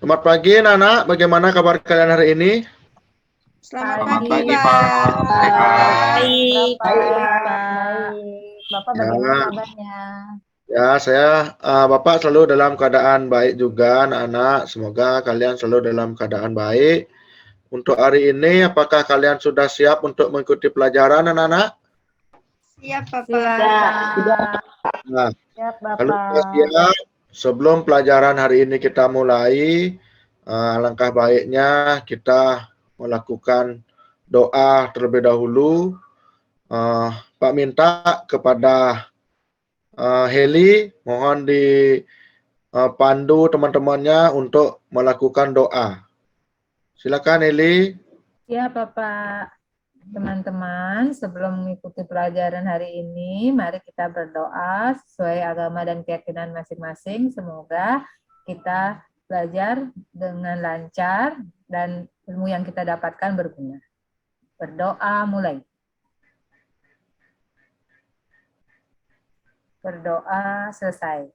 Selamat pagi, Nana. Bagaimana kabar kalian hari ini? Selamat Pagi, pagi, Pak. Pak. Baik, Baik. Bapak Ya, bagaimana kabarnya? Bapak selalu dalam keadaan baik juga, anak-anak. Semoga kalian selalu dalam keadaan baik. Untuk hari ini, apakah kalian sudah siap untuk mengikuti pelajaran, anak-anak? Siap, Siap, Bapak. Pak. Nah, Siap, kalau sudah Bapak. siap, sebelum pelajaran hari ini kita mulai, alangkah baiknya kita melakukan doa terlebih dahulu. Pak minta kepada Heli, mohon dipandu teman-temannya untuk melakukan doa. Silakan Heli. Siap, Bapak. Teman-teman, sebelum mengikuti pelajaran hari ini, mari kita berdoa sesuai agama dan keyakinan masing-masing. Semoga kita belajar dengan lancar dan ilmu yang kita dapatkan berguna. Berdoa mulai. Berdoa selesai.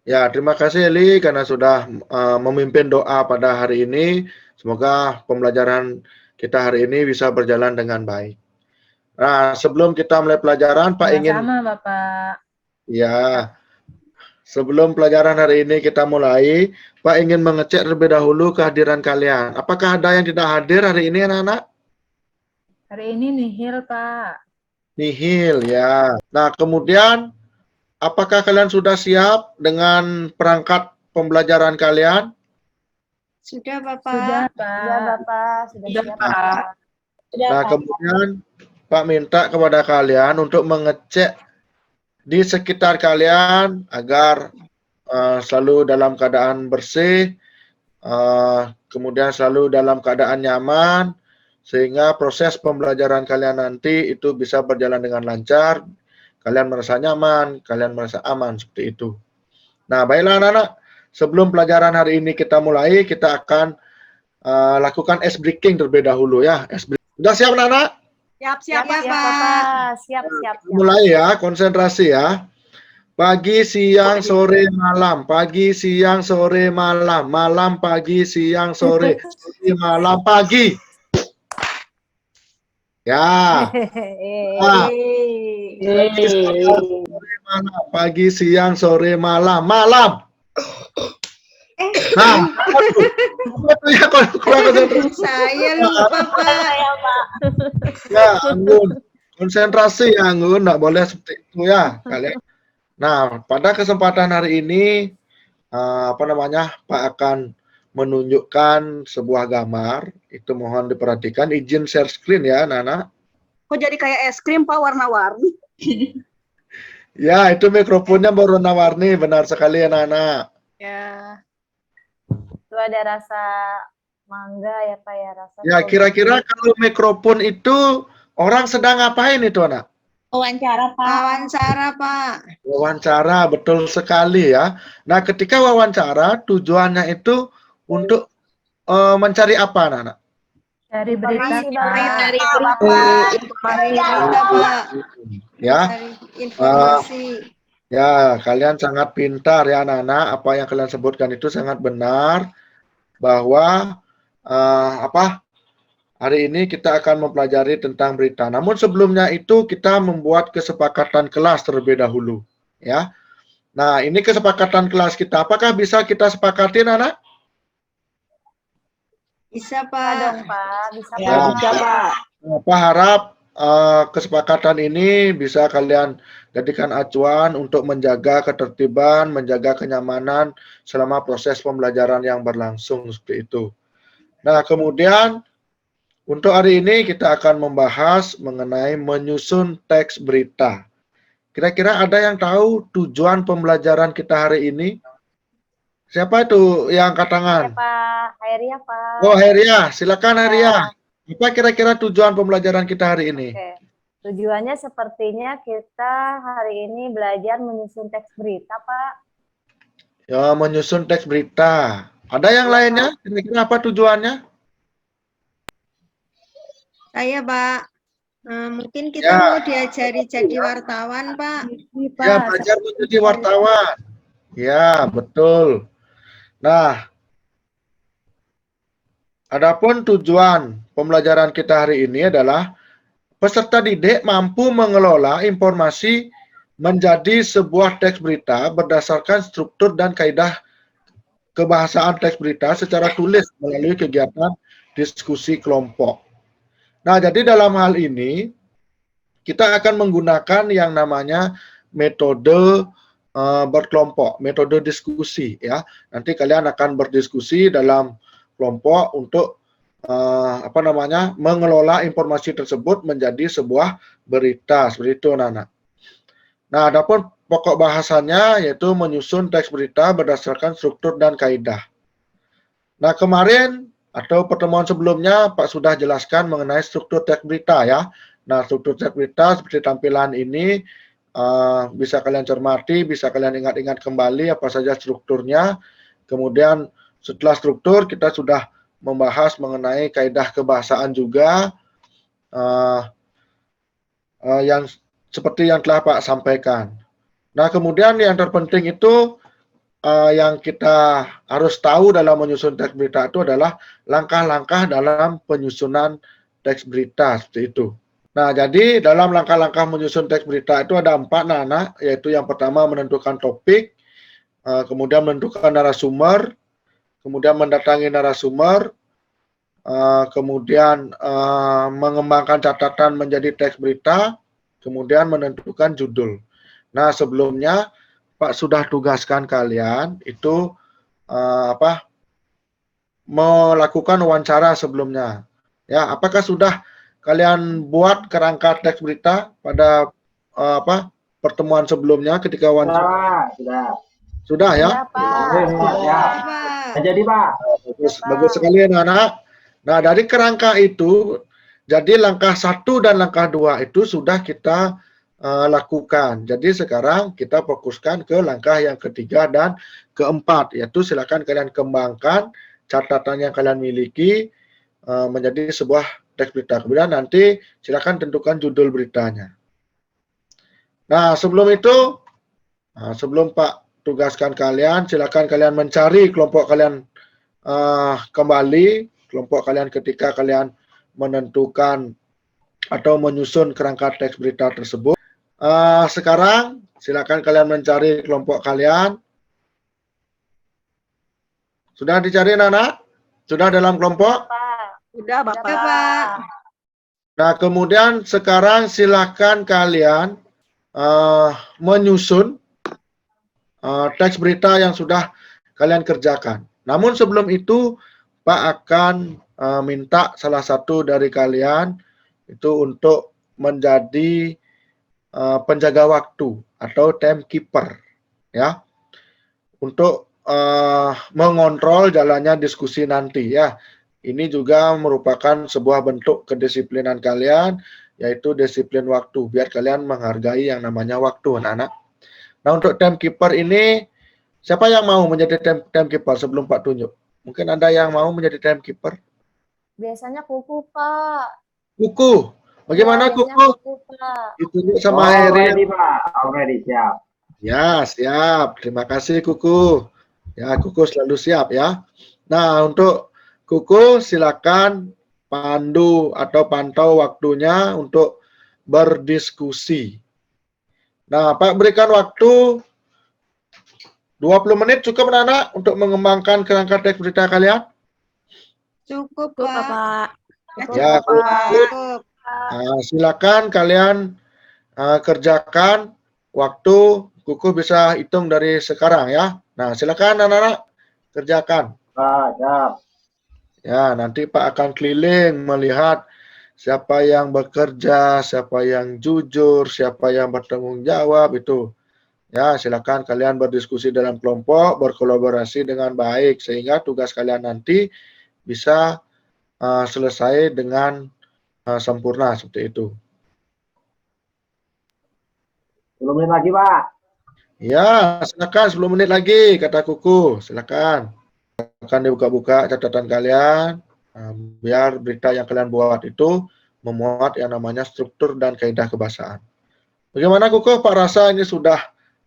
Ya, terima kasih Heli karena sudah memimpin doa pada hari ini. Semoga pembelajaran kita hari ini bisa berjalan dengan baik. Nah, sebelum kita mulai pelajaran, Pak ingin Sama-sama, Bapak. ya, sebelum pelajaran hari ini kita mulai, Pak ingin mengecek terlebih dahulu kehadiran kalian. Apakah ada yang tidak hadir hari ini, anak-anak? Hari ini nihil, Pak. Nihil, ya. Nah, kemudian apakah kalian sudah siap dengan perangkat pembelajaran kalian? Sudah, Bapak. Sudah, Pak. Sudah, Bapak. Sudah siap, Pak. Pak. Nah, kemudian Pak minta kepada kalian untuk mengecek di sekitar kalian agar selalu dalam keadaan bersih, kemudian selalu dalam keadaan nyaman, sehingga proses pembelajaran kalian nanti itu bisa berjalan dengan lancar, kalian merasa nyaman, kalian merasa aman, seperti itu. Nah, baiklah anak-anak, sebelum pelajaran hari ini kita mulai, kita akan lakukan ice breaking terlebih dahulu ya. Sudah siap anak-anak? Siap, Bapak. Siap. Mulai ya, konsentrasi ya. Pagi, siang, sore, malam. Pagi, siang, sore, malam. Malam, pagi, siang, sore. Sore, malam, pagi. Ya. Pagi, siang, sore, malam. Malam. Nah, ya, Saya lupa, Pak. Ya, Anggun. Konsentrasi ya, Anggun. Nggak boleh seperti itu ya, kalian. Nah, pada kesempatan hari ini, Pak akan menunjukkan sebuah gambar. Itu mohon diperhatikan. Izin share screen ya, Nana. Kok jadi kayak es krim, Pak, warna-warni? Ya, itu mikrofonnya berwarna-warni. Benar sekali ya, Nana. Ya. Itu ada rasa mangga ya, Pak, ya. Rasa Ya, kira-kira kalau mikrofon itu orang sedang ngapain itu, anak? wawancara, Pak. Wawancara, Pak. Wawancara, betul sekali ya. Nah, ketika wawancara, tujuannya itu untuk mencari apa, anak-anak? Cari berita, Dari Pak. Berita, Pak. Ya, Cari informasi. ya, kalian sangat pintar ya, anak-anak. Apa yang kalian sebutkan itu sangat benar. Bahwa hari ini kita akan mempelajari tentang berita. Namun sebelumnya itu kita membuat kesepakatan kelas terlebih dahulu, ya. Nah, ini kesepakatan kelas kita. Apakah bisa kita sepakati, anak? Bisa, Pak Pak. dong, Pak. Bisa, Ya, Pak. Pak harap kesepakatan ini bisa kalian jadikan acuan untuk menjaga ketertiban, menjaga kenyamanan selama proses pembelajaran yang berlangsung seperti itu. Nah, kemudian untuk hari ini kita akan membahas mengenai menyusun teks berita. Kira-kira ada yang tahu tujuan pembelajaran kita hari ini? Siapa itu yang angkat tangan? Ya, Pak. Hairia, Pak. Oh, Heria. Silakan Heria. Apa kira-kira tujuan pembelajaran kita hari ini? Oke. Tujuannya sepertinya kita hari ini belajar menyusun teks berita, Pak. Ya, menyusun teks berita. Ada yang lainnya? Kira-kira apa tujuannya? Saya, Pak. Mungkin kita mau diajari jadi wartawan, Pak. Ya, belajar menjadi wartawan. Ya, betul. Nah, Adapun tujuan pembelajaran kita hari ini adalah peserta didik mampu mengelola informasi menjadi sebuah teks berita berdasarkan struktur dan kaidah kebahasaan teks berita secara tulis melalui kegiatan diskusi kelompok. Nah, jadi dalam hal ini kita akan menggunakan yang namanya metode berkelompok, metode diskusi ya. Nanti kalian akan berdiskusi dalam kelompok untuk mengelola informasi tersebut menjadi sebuah berita seperti itu, anak-anak. Nah, adapun pokok bahasannya yaitu menyusun teks berita berdasarkan struktur dan kaidah. Nah, kemarin atau pertemuan sebelumnya Pak sudah jelaskan mengenai struktur teks berita ya. Nah, struktur teks berita seperti tampilan ini bisa kalian cermati, bisa kalian ingat-ingat kembali apa saja strukturnya. Kemudian setelah struktur kita sudah membahas mengenai kaidah kebahasaan juga yang seperti yang telah Pak sampaikan. Nah, kemudian yang terpenting itu yang kita harus tahu dalam menyusun teks berita itu adalah langkah-langkah dalam penyusunan teks berita seperti itu. Nah, jadi dalam langkah-langkah menyusun teks berita itu ada 4, anak-anak, yaitu yang pertama menentukan topik, kemudian menentukan narasumber, kemudian mendatangi narasumber, kemudian mengembangkan catatan menjadi teks berita, kemudian menentukan judul. Nah, sebelumnya Pak sudah tugaskan kalian itu melakukan wawancara sebelumnya. Ya, apakah sudah kalian buat kerangka teks berita pada pertemuan sebelumnya ketika wawancara? Sudah ya? Sudah, Pak. Pak. Jadi Pak. Bagus sekali anak-anak. Nah, dari kerangka itu, jadi langkah 1 dan langkah 2 itu sudah kita lakukan. Jadi sekarang kita fokuskan ke langkah yang ketiga dan keempat, yaitu silakan kalian kembangkan catatan yang kalian miliki menjadi sebuah teks berita. Kemudian nanti silakan tentukan judul beritanya. Nah, sebelum itu, sebelum Pak tugaskan kalian, silakan kalian mencari kelompok kalian kembali, kelompok kalian ketika kalian menentukan atau menyusun kerangka teks berita tersebut. Sekarang silakan kalian mencari kelompok kalian. Sudah dicari, anak? Sudah dalam kelompok? Sudah, Bapak. Nah, kemudian sekarang silakan kalian menyusun teks berita yang sudah kalian kerjakan. Namun sebelum itu, Pak akan minta salah satu dari kalian itu untuk menjadi penjaga waktu atau timekeeper, ya, untuk mengontrol jalannya diskusi nanti, ya. Ini juga merupakan sebuah bentuk kedisiplinan kalian, yaitu disiplin waktu, biar kalian menghargai yang namanya waktu, anak-anak. Nah, untuk timekeeper ini, siapa yang mau menjadi timekeeper sebelum Pak tunjuk? Mungkin ada yang mau menjadi timekeeper? Biasanya kuku, Pak. Kuku. Bagaimana Ya, kuku? Pak. Ditunjuk sama Heri. Already Pak, already siap. Ya, siap. Terima kasih Kuku. Ya, Kuku selalu siap ya. Nah, untuk Kuku silakan pandu atau pantau waktunya untuk berdiskusi. Nah, Pak berikan waktu 20 menit cukup anak untuk mengembangkan kerangka teks berita kalian? Cukup, Pak. Ya, Cukup. Nah, silakan kalian kerjakan waktu. Kuku bisa hitung dari sekarang ya. Nah, silakan anak-anak kerjakan. Pak, siap. Ya, nanti Pak akan keliling melihat siapa yang bekerja, siapa yang jujur, siapa yang bertanggung jawab itu. Ya, silakan kalian berdiskusi dalam kelompok, berkolaborasi dengan baik sehingga tugas kalian nanti bisa selesai dengan sempurna seperti itu. 10 menit lagi Pak. Ya, silakan 10 menit lagi kata Kuku. Silakan. Akan dibuka-buka catatan kalian biar berita yang kalian buat itu memuat yang namanya struktur dan kaidah kebahasaan. Bagaimana Kuku? Pak rasa ini sudah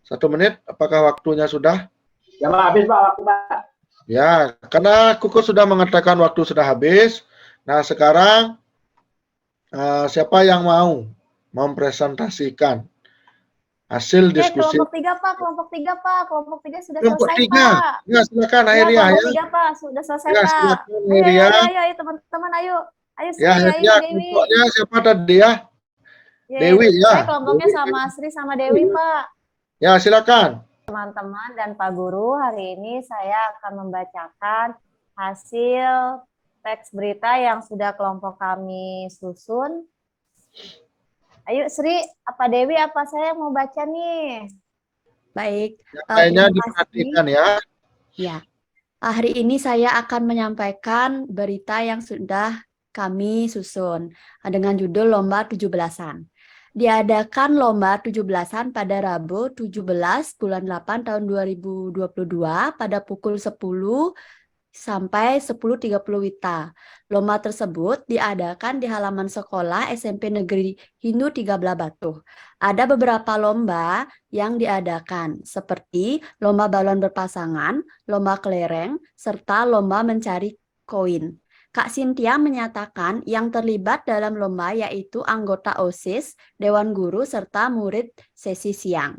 1 menit? Apakah waktunya sudah? Ya Pak, habis Pak waktu Pak. Ya, karena Kuku sudah mengatakan waktu sudah habis. Nah, sekarang siapa yang mau mempresentasikan hasil diskusi Kelompok 3 Pak, kelompok 3 Pak, kelompok 3 sudah kelompok selesai 3? Pak. Ya, silakan Ya, Airia kelompok ya. 3 Pak, sudah selesai Ya, Pak. silakan Ayo, ayo, Airia. ayo, ayo, ayo teman-teman, ayo. Ayo Sri, Ya, ayo Airia, Dewi. kelompoknya siapa tadi ya? Ya, Dewi ya. saya kelompoknya Dewi, sama Sri sama Dewi Pak. ya, silakan. Teman-teman dan Pak Guru, hari ini saya akan membacakan hasil teks berita yang sudah kelompok kami susun. Ayo Sri, apa Dewi, apa saya yang mau baca nih? Baik, Yang lainnya terima kasih. diperhatikan ya. Ya, hari ini saya akan menyampaikan berita yang sudah kami susun dengan judul Lomba 17-an. Diadakan Lomba 17-an pada Rabu 17 bulan 8 tahun 2022 pada pukul 10 sampai 10.30 WITA. Lomba tersebut diadakan di halaman sekolah SMP Negeri Hindu 13 Batu. Ada beberapa lomba yang diadakan, seperti lomba balon berpasangan, lomba kelereng, serta lomba mencari koin. Kak Cynthia menyatakan yang terlibat dalam lomba yaitu anggota OSIS, Dewan Guru, serta murid sesi siang.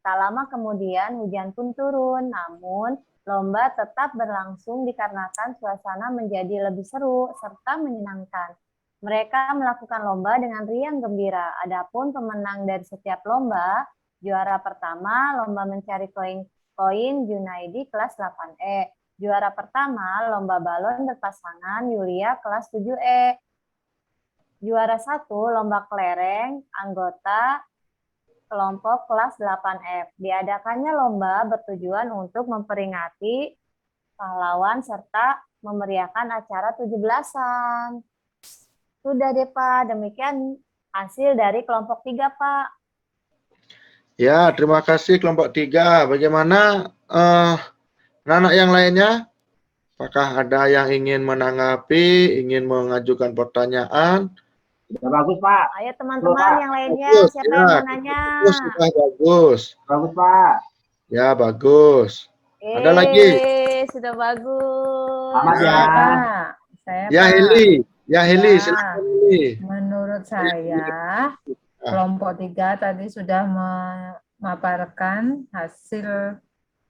Tak lama kemudian hujan pun turun, namun lomba tetap berlangsung dikarenakan suasana menjadi lebih seru serta menyenangkan. Mereka melakukan lomba dengan riang gembira. Adapun pemenang dari setiap lomba, juara pertama lomba mencari koin Junaidi kelas 8E. Juara pertama lomba balon berpasangan Yulia kelas 7E. Juara 1 lomba kelereng anggota kelompok kelas 8F. Diadakannya lomba bertujuan untuk memperingati pahlawan serta memeriahkan acara 17-an. Sudah deh Pak, demikian hasil dari kelompok 3 Pak. Ya, terima kasih kelompok 3. Bagaimana anak-anak yang lainnya? Apakah ada yang ingin menanggapi, ingin mengajukan pertanyaan? Sudah bagus, Pak. Ayo teman-teman yang lainnya, Bagus, siapa ya. yang mau nanya? Bagus, sudah bagus. Bagus, Pak. Ya, bagus. Ada lagi? Sudah bagus. Selamat ya. Pak, saya Ya, Pak. Heli. Ya, Heli, Ya. silakan Heli. Menurut saya, kelompok 3 tadi sudah memaparkan hasil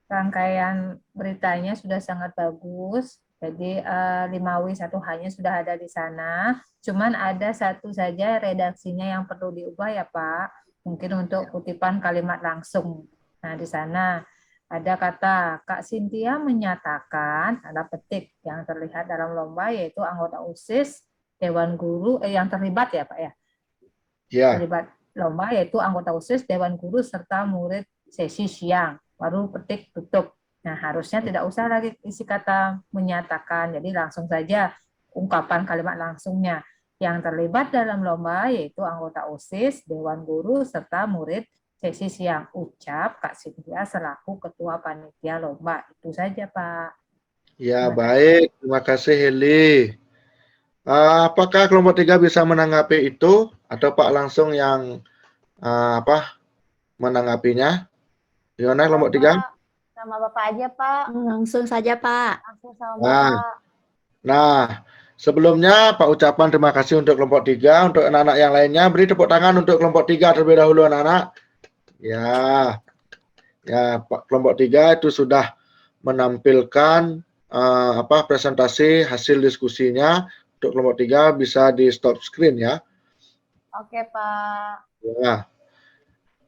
rangkaian beritanya sudah sangat bagus. Jadi 5W1H-nya sudah ada di sana. Cuman ada satu saja redaksinya yang perlu diubah ya Pak. Mungkin untuk kutipan kalimat langsung. Nah di sana ada kata Kak Cynthia menyatakan, ada petik yang terlihat dalam lomba yaitu anggota OSIS, Dewan Guru, yang terlibat ya Pak ya. Ya. Terlibat lomba yaitu anggota OSIS, Dewan Guru, serta murid sesi siang. Baru petik tutup. Nah, harusnya tidak usah lagi isi kata menyatakan. Jadi langsung saja ungkapan kalimat langsungnya. Yang terlibat dalam lomba yaitu anggota OSIS, Dewan Guru, serta murid sesi siang. Ucap Kak Cynthia selaku Ketua Panitia Lomba. Itu saja, Pak. Ya, baik. Terima kasih, Heli. Apakah kelompok 3 bisa menanggapi itu? Atau Pak langsung yang menanggapinya? Gimana kelompok 3? Sama Bapak aja, Pak. Langsung saja, Pak. Langsung sama Bapak. Nah, sebelumnya Pak ucapan terima kasih untuk kelompok 3. Untuk anak-anak yang lainnya, beri tepuk tangan untuk kelompok 3 terlebih dahulu anak-anak. Ya, Pak, kelompok 3 itu sudah menampilkan presentasi hasil diskusinya. Untuk kelompok 3 bisa di stop screen ya. Oke, Pak. Ya.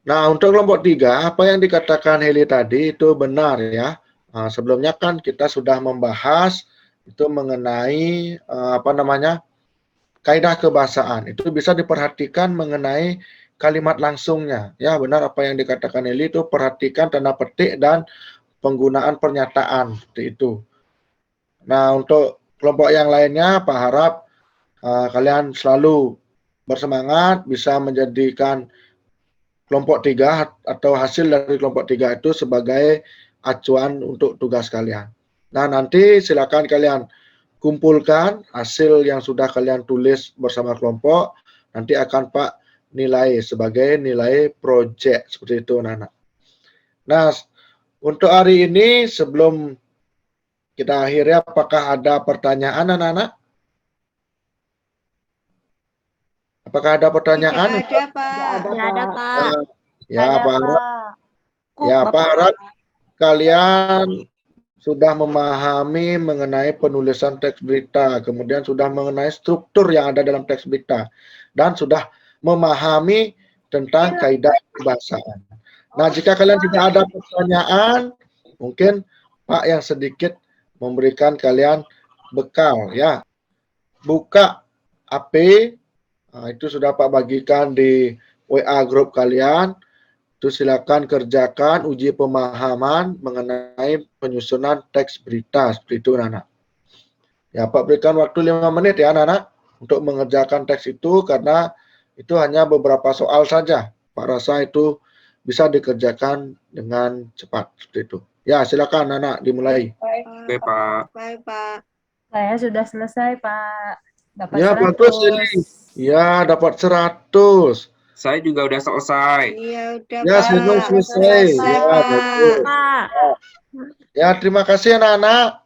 Nah, untuk kelompok 3, apa yang dikatakan Heli tadi itu benar ya. Sebelumnya kan kita sudah membahas itu mengenai kaidah kebahasaan. Itu bisa diperhatikan mengenai kalimat langsungnya. Ya, benar apa yang dikatakan Heli itu perhatikan tanda petik dan penggunaan pernyataan seperti itu. Nah, untuk kelompok yang lainnya, Pak harap kalian selalu bersemangat bisa menjadikan kelompok 3 atau hasil dari kelompok 3 itu sebagai acuan untuk tugas kalian. Nah, nanti silakan kalian kumpulkan hasil yang sudah kalian tulis bersama kelompok. Nanti akan Pak nilai sebagai nilai proyek seperti itu, anak-anak. Nah, untuk hari ini sebelum kita akhiri. Apakah ada pertanyaan anak-anak? Apakah ada pertanyaan? Tidak ada, Pak. Tidak ada, Pak. Ya, Ada, Pak harap, Pak. ya, Pak harap kalian sudah memahami mengenai penulisan teks berita, kemudian sudah mengenai struktur yang ada dalam teks berita, dan sudah memahami tentang kaidah bahasaan. Nah, jika kalian tidak ada pertanyaan, mungkin Pak yang sedikit memberikan kalian bekal, ya. Buka HP, itu sudah Pak bagikan di WA grup kalian. Itu silakan kerjakan uji pemahaman mengenai penyusunan teks berita seperti itu, anak-anak. Ya, Pak berikan waktu 5 menit ya, anak-anak, untuk mengerjakan teks itu karena itu hanya beberapa soal saja. Pak rasa itu bisa dikerjakan dengan cepat seperti itu. Ya, silakan anak dimulai. Oke, Pak. Baik, Pak. Saya sudah selesai, Pak. Dapat Ya, 100. bagus ini. Ya, dapat 100. Saya juga udah selesai. Iya, udah, Ya, Pak. selesai. Selesai, Ya, Pak. bagus. Pak. Ya, terima kasih anak-anak.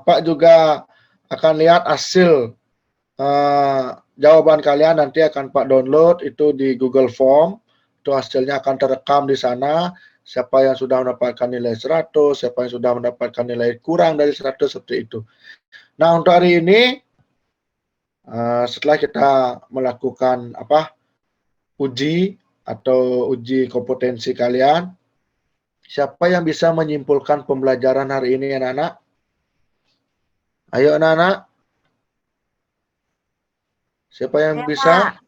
Pak juga akan lihat hasil jawaban kalian, nanti akan Pak download itu di Google Form. Itu hasilnya akan terekam di sana. Siapa yang sudah mendapatkan nilai 100, siapa yang sudah mendapatkan nilai kurang dari 100, seperti itu. Nah, untuk hari ini, setelah kita melakukan uji atau uji kompetensi kalian, siapa yang bisa menyimpulkan pembelajaran hari ini, anak-anak? Ayo, anak-anak. Siapa yang bisa?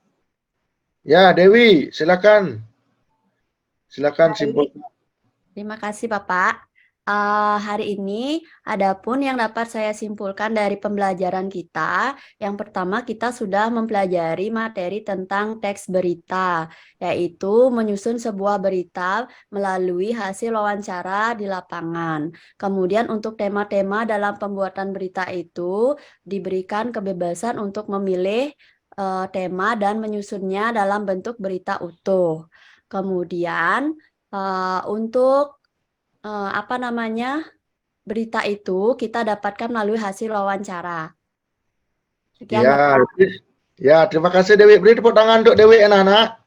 Ya, Dewi, silakan. Silakan simpulkan. Terima kasih, Bapak. Hari ini, adapun yang dapat saya simpulkan dari pembelajaran kita, yang pertama kita sudah mempelajari materi tentang teks berita, yaitu menyusun sebuah berita melalui hasil wawancara di lapangan. Kemudian untuk tema-tema dalam pembuatan berita itu diberikan kebebasan untuk memilih tema dan menyusunnya dalam bentuk berita utuh. Kemudian untuk berita itu kita dapatkan melalui hasil wawancara. Sekian, Ya, Bapak. ya, terima kasih Dewi. Beri tepuk tangan untuk Dewi, anak-anak.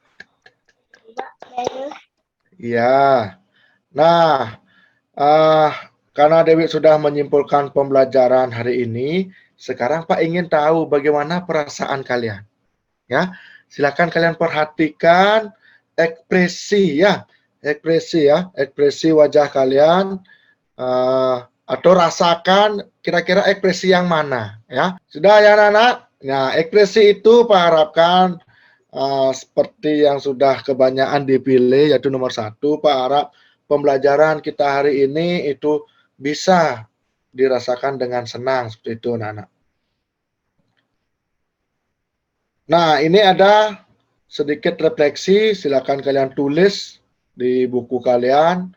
Ya. Nah, karena Dewi sudah menyimpulkan pembelajaran hari ini, sekarang Pak ingin tahu bagaimana perasaan kalian. Ya, silakan kalian perhatikan ekspresi ya, ekspresi wajah kalian, atau rasakan kira-kira ekspresi yang mana ya. Sudah ya anak-anak? Nah, ekspresi itu Pak harapkan seperti yang sudah kebanyakan dipilih, yaitu nomor 1. Pak harap pembelajaran kita hari ini itu bisa dirasakan dengan senang seperti itu, anak-anak. Nah, ini ada sedikit refleksi, silakan kalian tulis di buku kalian,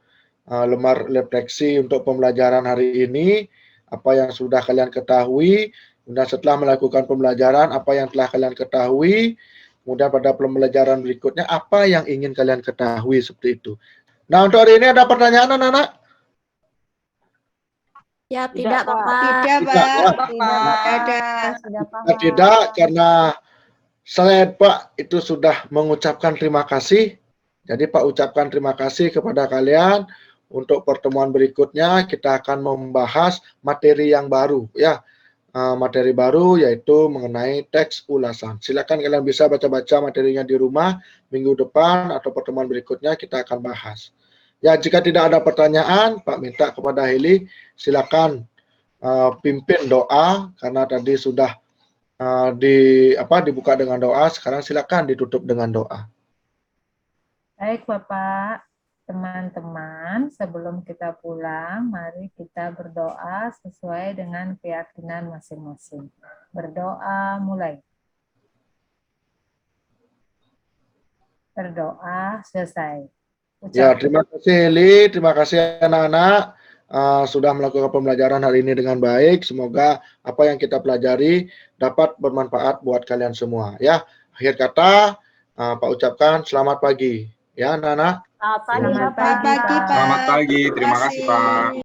lembar refleksi untuk pembelajaran hari ini, apa yang sudah kalian ketahui, kemudian setelah melakukan pembelajaran, apa yang telah kalian ketahui, kemudian pada pembelajaran berikutnya, apa yang ingin kalian ketahui, seperti itu. Nah, untuk hari ini ada pertanyaan, anak-anak? Ya, tidak, Bapak. Tidak, Pak. Tidak, karena slide Pak itu sudah mengucapkan terima kasih. Jadi Pak ucapkan terima kasih kepada kalian. Untuk pertemuan berikutnya kita akan membahas materi yang baru ya. Materi baru yaitu mengenai teks ulasan. Silakan kalian bisa baca-baca materinya di rumah. Minggu depan atau pertemuan berikutnya kita akan bahas. Ya, jika tidak ada pertanyaan, Pak minta kepada Heli silakan pimpin doa karena tadi sudah dibuka dengan doa, sekarang silakan ditutup dengan doa. Baik, Bapak. Teman-teman, sebelum kita pulang, mari kita berdoa sesuai dengan keyakinan masing-masing. Berdoa mulai. Berdoa selesai. Ya, terima kasih Heli, terima kasih anak-anak sudah melakukan pembelajaran hari ini dengan baik. Semoga apa yang kita pelajari dapat bermanfaat buat kalian semua. Ya, akhir kata Pak ucapkan selamat pagi. Ya, anak-anak. Selamat pagi, Selamat pagi, Pak. Selamat pagi, terima kasih Pak.